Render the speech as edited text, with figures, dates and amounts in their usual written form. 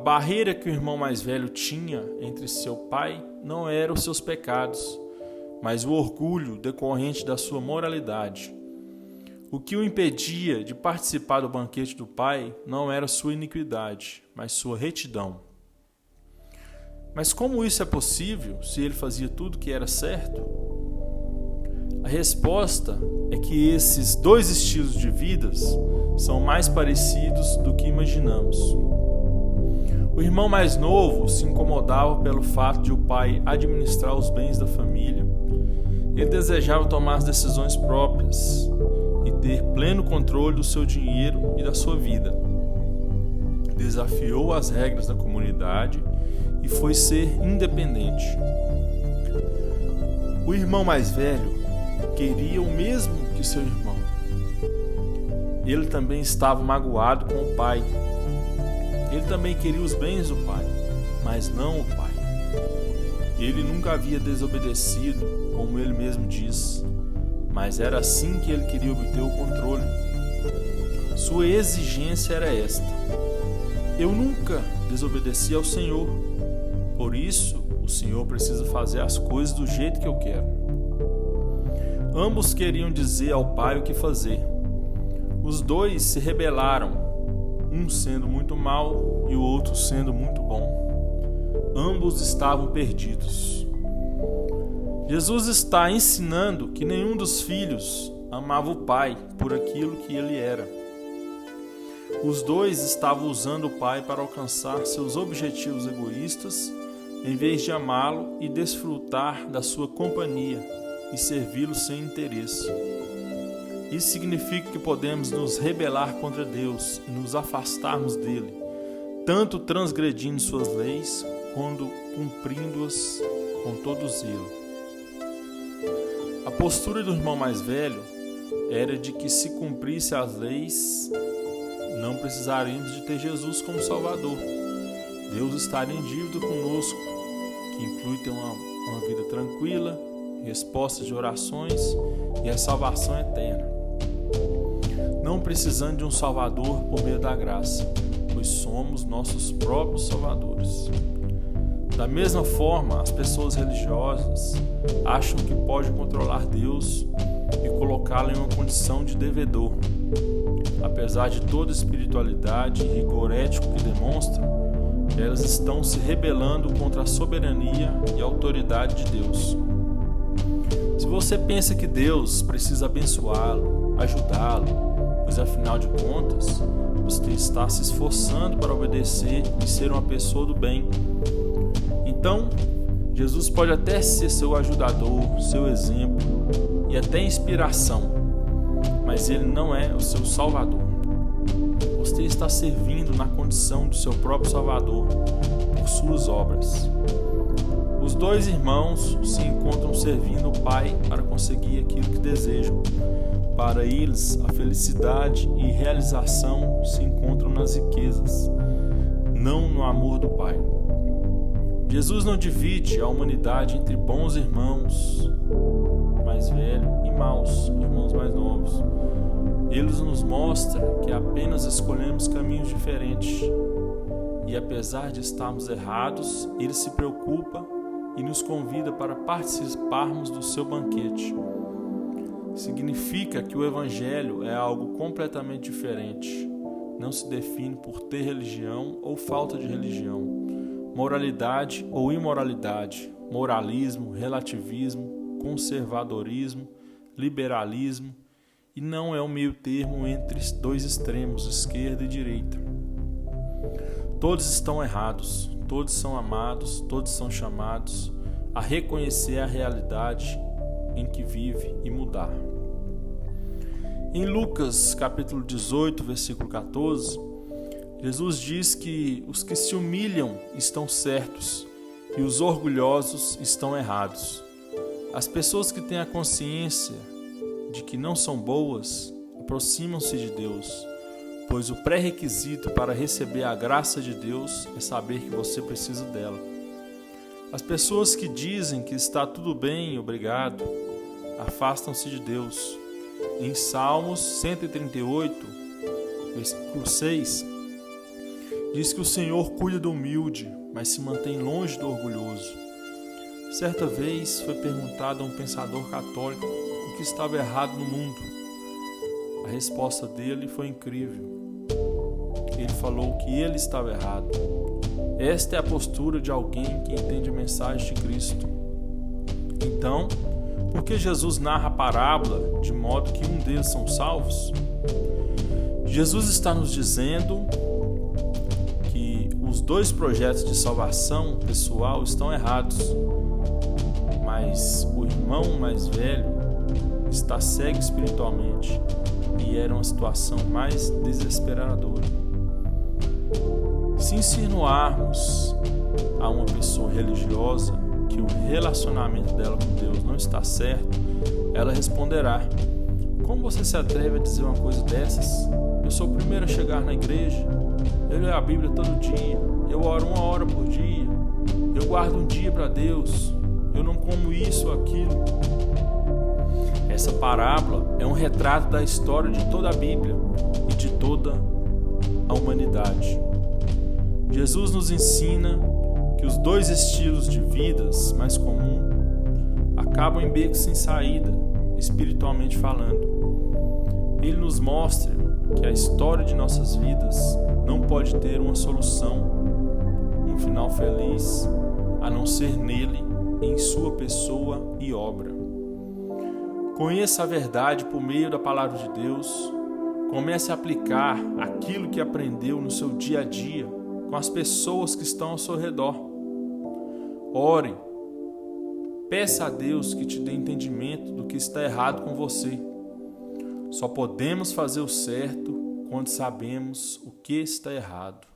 barreira que o irmão mais velho tinha entre seu pai não eram os seus pecados, mas o orgulho decorrente da sua moralidade. O que o impedia de participar do banquete do pai não era sua iniquidade, mas sua retidão. Mas como isso é possível se ele fazia tudo que era certo? A resposta é que esses dois estilos de vidas são mais parecidos do que imaginamos. O irmão mais novo se incomodava pelo fato de o pai administrar os bens da família. Ele desejava tomar as decisões próprias e ter pleno controle do seu dinheiro e da sua vida. Desafiou as regras da comunidade e foi ser independente. O irmão mais velho queria o mesmo que seu irmão. Ele também estava magoado com o pai. Ele também queria os bens do pai, mas não o pai. Ele nunca havia desobedecido, como ele mesmo diz, mas era assim que ele queria obter o controle. Sua exigência era esta: eu nunca desobedeci ao Senhor, por isso o Senhor precisa fazer as coisas do jeito que eu quero. Ambos queriam dizer ao pai o que fazer. Os dois se rebelaram, um sendo muito mau e o outro sendo muito bom. Ambos estavam perdidos. Jesus está ensinando que nenhum dos filhos amava o pai por aquilo que ele era. Os dois estavam usando o pai para alcançar seus objetivos egoístas, em vez de amá-lo e desfrutar da sua companhia e servi-lo sem interesse. Isso significa que podemos nos rebelar contra Deus e nos afastarmos dele, tanto transgredindo suas leis, quanto cumprindo-as com todo zelo. A postura do irmão mais velho era de que, se cumprisse as leis, não precisaríamos de ter Jesus como Salvador. Deus estaria em dívida conosco, que inclui ter uma vida tranquila, respostas de orações e a salvação eterna. Não precisando de um Salvador por meio da graça, pois somos nossos próprios salvadores. Da mesma forma, as pessoas religiosas acham que podem controlar Deus e colocá-lo em uma condição de devedor. Apesar de toda a espiritualidade e rigor ético que demonstram, elas estão se rebelando contra a soberania e a autoridade de Deus. Se você pensa que Deus precisa abençoá-lo, ajudá-lo, pois afinal de contas, você está se esforçando para obedecer e ser uma pessoa do bem, então Jesus pode até ser seu ajudador, seu exemplo e até inspiração, mas ele não é o seu Salvador. Você está servindo na condição de seu próprio Salvador por suas obras. Os dois irmãos se encontram servindo o Pai para conseguir aquilo que desejam. Para eles, a felicidade e realização se encontram nas riquezas, não no amor do Pai. Jesus não divide a humanidade entre bons irmãos mais velhos e maus irmãos mais novos. Ele nos mostra que apenas escolhemos caminhos diferentes. E apesar de estarmos errados, ele se preocupa e nos convida para participarmos do seu banquete. Significa que o Evangelho é algo completamente diferente. Não se define por ter religião ou falta de religião, moralidade ou imoralidade, moralismo, relativismo, conservadorismo, liberalismo, e não é o meio termo entre dois extremos, esquerda e direita. Todos estão errados, todos são amados, todos são chamados a reconhecer a realidade em que vive e mudar. Em Lucas capítulo 18, versículo 14, Jesus diz que os que se humilham estão certos e os orgulhosos estão errados. As pessoas que têm a consciência de que não são boas aproximam-se de Deus, pois o pré-requisito para receber a graça de Deus é saber que você precisa dela. As pessoas que dizem que está tudo bem, obrigado, afastam-se de Deus. Em Salmos 138, versículo 6, Diz que o Senhor cuida do humilde, mas se mantém longe do orgulhoso. Certa vez foi perguntado a um pensador católico o que estava errado no mundo. A resposta dele foi incrível. Ele falou que ele estava errado. Esta é a postura de alguém que entende a mensagem de Cristo. Então, por que Jesus narra a parábola de modo que um deles são salvos? Jesus está nos dizendo que os dois projetos de salvação pessoal estão errados, mas o irmão mais velho está cego espiritualmente e era uma situação mais desesperadora. Se insinuarmos a uma pessoa religiosa que o relacionamento dela com Deus não está certo, ela responderá: como você se atreve a dizer uma coisa dessas? Eu sou o primeiro a chegar na igreja, eu leio a Bíblia todo dia, eu oro 1 hora por dia, eu guardo um dia para Deus, eu não como isso ou aquilo. Essa parábola é um retrato da história de toda a Bíblia e de toda a humanidade. Jesus nos ensina que os dois estilos de vidas mais comuns acabam em becos sem saída, espiritualmente falando. Ele nos mostra que a história de nossas vidas não pode ter uma solução, um final feliz, a não ser nele, em sua pessoa e obra. Conheça a verdade por meio da palavra de Deus. Comece a aplicar aquilo que aprendeu no seu dia a dia com as pessoas que estão ao seu redor. Ore. Peça a Deus que te dê entendimento do que está errado com você. Só podemos fazer o certo quando sabemos o que está errado.